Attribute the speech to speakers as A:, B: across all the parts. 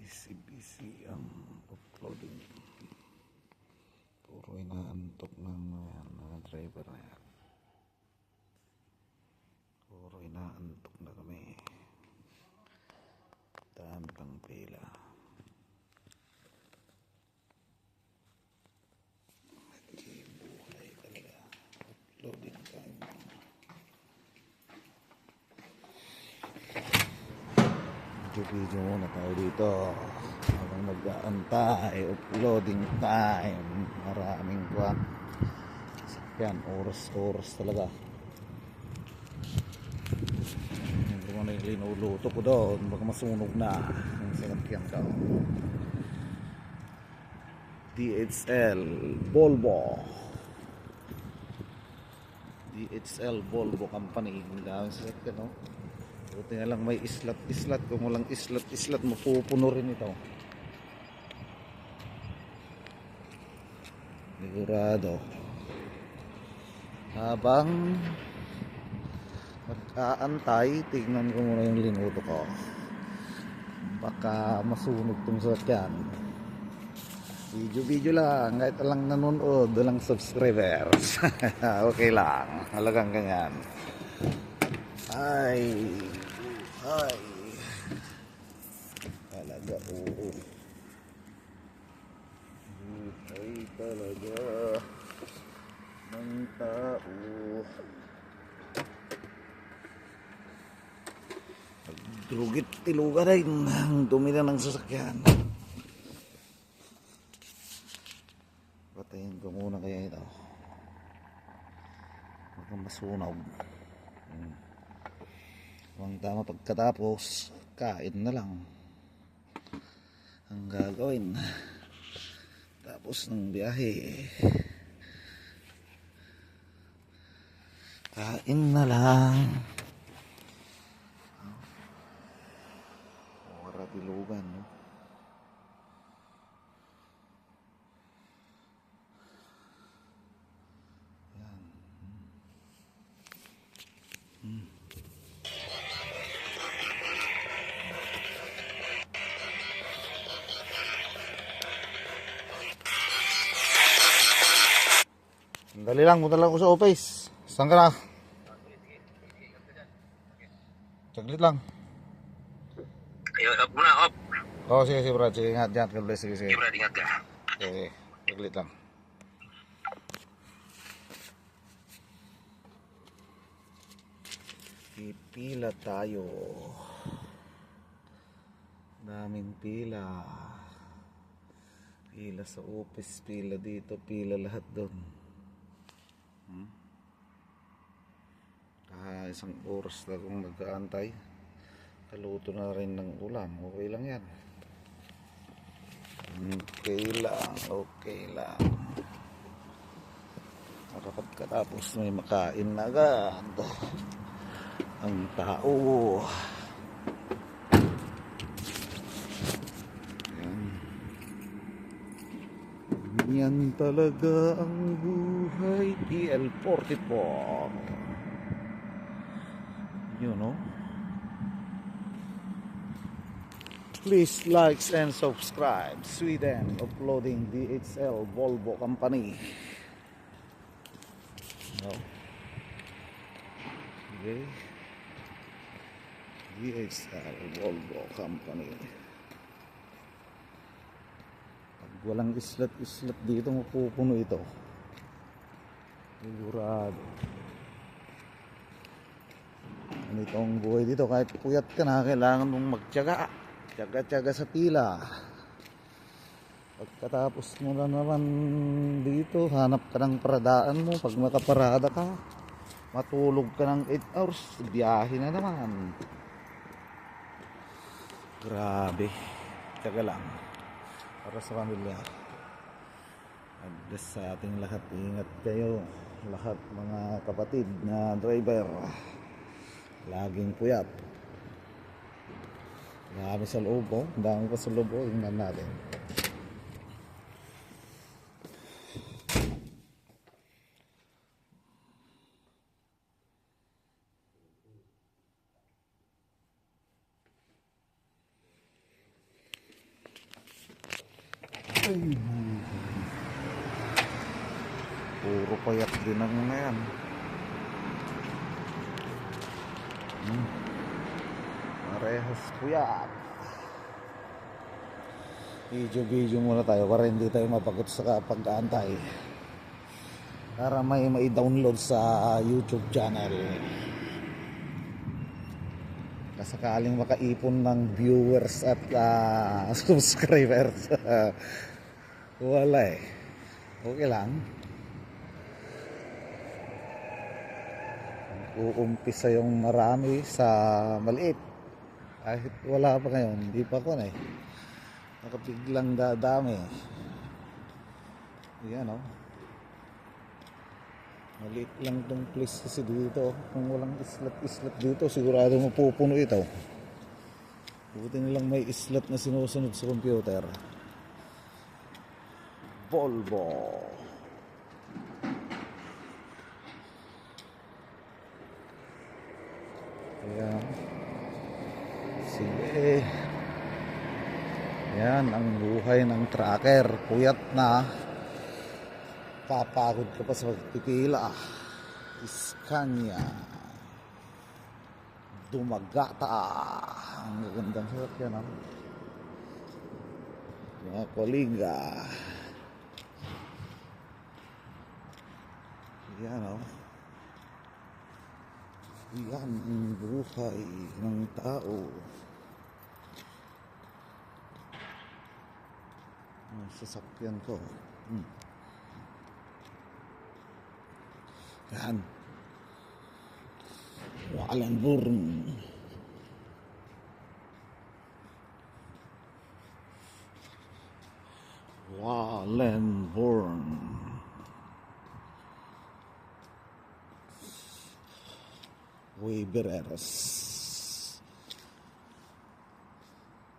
A: busy ang uploading. Puro inaantok ng mga driver na yan. Puro inaantok na kami. Dami pang pila. Buhay talaga. Uploading time. Video muna tayo dito habang nag-aantay. Uploading time. Maraming kwan. Yan, oras talaga. Hindi mo na yung linuluto ko doon, baka masunog na yung sinakyan ka. DHL Volvo company. Hindi lang sinakyan, no? Buti na lang may islat. Kung walang islat, mapupuno rin ito. Sigurado. Habang mag-aantay, tignan ko muna yung linuto ko. Baka masunog tong sasakyan. Video lang. Kahit lang nanonood, walang subscribers. Okay lang. Halagang ganyan. Ay. Talaga, oo. Ay, talaga. Ng tao. Drugit tiluga rin ang dumi na ng sasakyan. Patayin ko muna kaya ito. Baka masunog. Ang tama pagkatapos, kain na lang ang gagawin. Tapos ng biyahe, kain na lang. Wala tilugan, no? Yan. Dali lang, punta lang ako sa office. Saan ka na? Saglit lang.
B: Up muna, up.
A: Oo, sige, Brad. Sige, ingat dyan. Sige.
B: Sige, Brad, ingat ka.
A: Okay, saglit lang. Pipila tayo. Daming pila. Pila sa office, pila dito, pila lahat doon. Isang oras na kung nag-aantay. Kaluto na rin ng ulam. Okay lang yan. Okay lang. Pagkatapos may makain na agad ang tao. Yan talaga ang buhay. PL44. You know. Please like and subscribe. Sweden uploading DHL Volvo company. No. Okay. DHL Volvo company. Pag walang islat dito, mapupuno ito. Sigurado. Itong buhay dito, kahit puyat ka na, kailangan mong magtiyaga sa pila. Pagkatapos mo na naman dito, hanap ka ng paradaan mo. Pag nakaparada ka, matulog ka ng 8 hours, biyahe na naman. Grabe. Tiyaga lang para sa pamilya. At sa ating lahat, ingat kayo lahat, mga kapatid na driver. Laging puyat. Dami sa loob, oh. Dami pa sa loob, oh. Tingnan natin. Ay, puro payat din ang mga yan. Parehas puyat. Video muna tayo para hindi tayo mapagod sa pag-aantay. Para may download sa YouTube channel. Kasakaling makaipon ng viewers at subscribers. Wala eh. Okay lang. Uumpisa yung marami sa maliit. Kahit wala pa ngayon, hindi pa ko na eh. Nakapiglang dadami. Yan o. Maliit lang tong place kasi dito. Kung walang islat dito, sigurado mapupuno ito. Buti nilang may islat na sinusunod sa computer. Volvo. Ayan. Sige. Yan ang buhay ng tracker. Puyat na. Papagod ka pa sa pagpipila. Scania. Dumagata. Ang gagandang sasakyan. Mga Kolinga. Yan o. Yan ang buhay ng tao. Ang sasakyan ko. Yan. Wallenborn. Wallenborn. Webereros.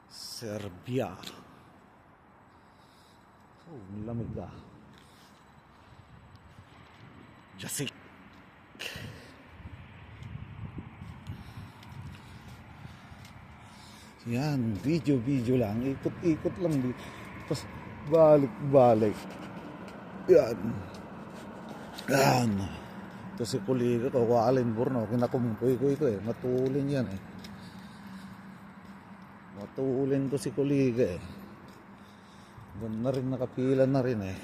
A: Serbia. Oh, lamig ah. Jasik. Yan, video lang. Ikot-ikot lang dito. Tapos balik-balik. Yan. Yan. Ito si kuliga ko, Wallenborn. Kinakumpuy ko ito eh. Matulin yan eh. Matulin ko si kuliga eh. Doon na rin, nakapila na rin eh.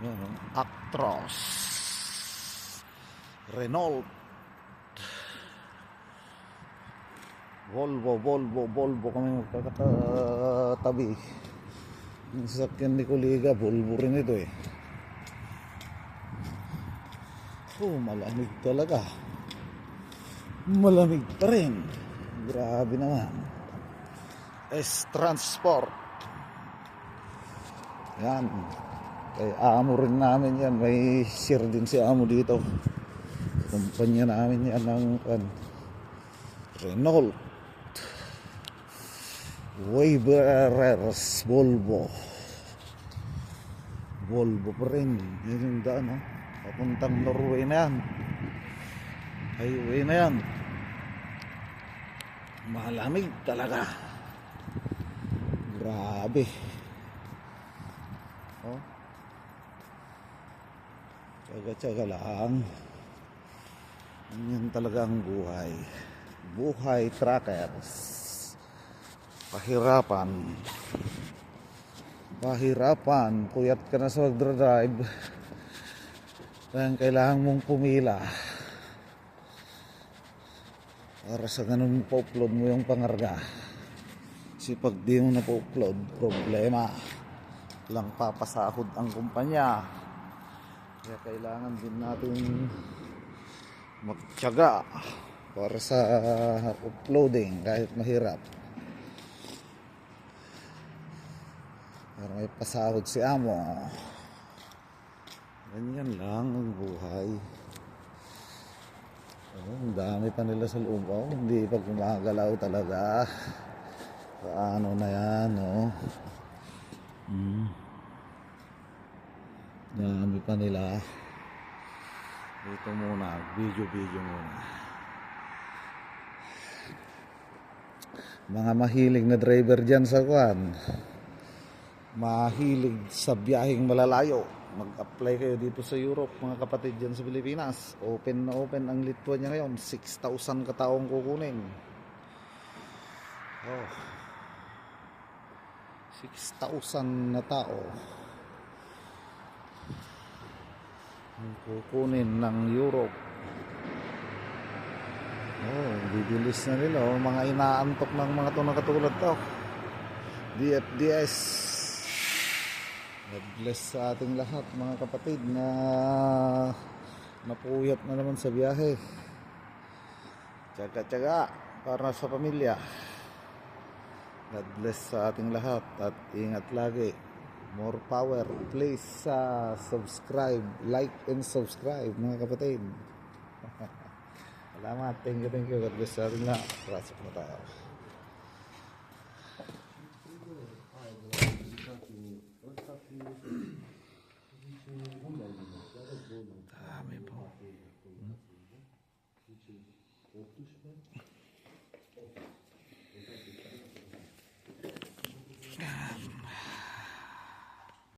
A: Yan, Actros. Renault. Volvo kami magkakatabi. Yung sasakyan ni kuliga, Volvo rin ito eh. Oh, malamig talaga. Malamig pa rin. Grabe naman. S-Transport. Yan. Kay amo rin namin yan. May share din si amo dito. Kumpanya namin yan ng Renault. Weberers. Volvo pa rin. Yan yung daan oh. Papuntang Norway na yan. Highway na yan. Malamig talaga. Grabe. Oh. Tsaga-tsaga lang. Yan talaga ang buhay. Buhay trackers. Pahirapan. Puyat ka na sa magdra-drive. Kaya kailangan mong pumila. Para sa ganun pa-upload mo yung pangarga. Kasi pag di mo na pa-upload, problema. Lang papasahod ang kumpanya. Kaya kailangan din natin magtiyaga para sa uploading kahit mahirap. Para may pasahod si amo. Ganyan lang ang buhay. Oh, ang dami pa nila sa loob. Oh, hindi pa gumagalaw talaga. Paano na yan, oh. Dami pa nila. Dito muna, video muna. Mga mahilig na driver dyan sa kwan, mahilig sa biyaheng malalayo, mag-apply kayo dito sa Europe, mga kapatid dyan sa Pilipinas. Open na open ang Lithuania ngayon. 6,000 kataong kukunin. Oh, 6,000 na tao ang kukunin ng Europe. Oh, bibilis na nila. Oh, mga inaantok ng mga to na katulad to. DFDS. God bless sa ating lahat, mga kapatid, na napuyat na naman sa biyahe. Tsaga-tsaga para sa pamilya. God bless sa ating lahat at ingat lagi. More power. Please subscribe, like and subscribe, mga kapatid. Salamat. Thank you. God bless sa ating lahat. Pasok na tayo.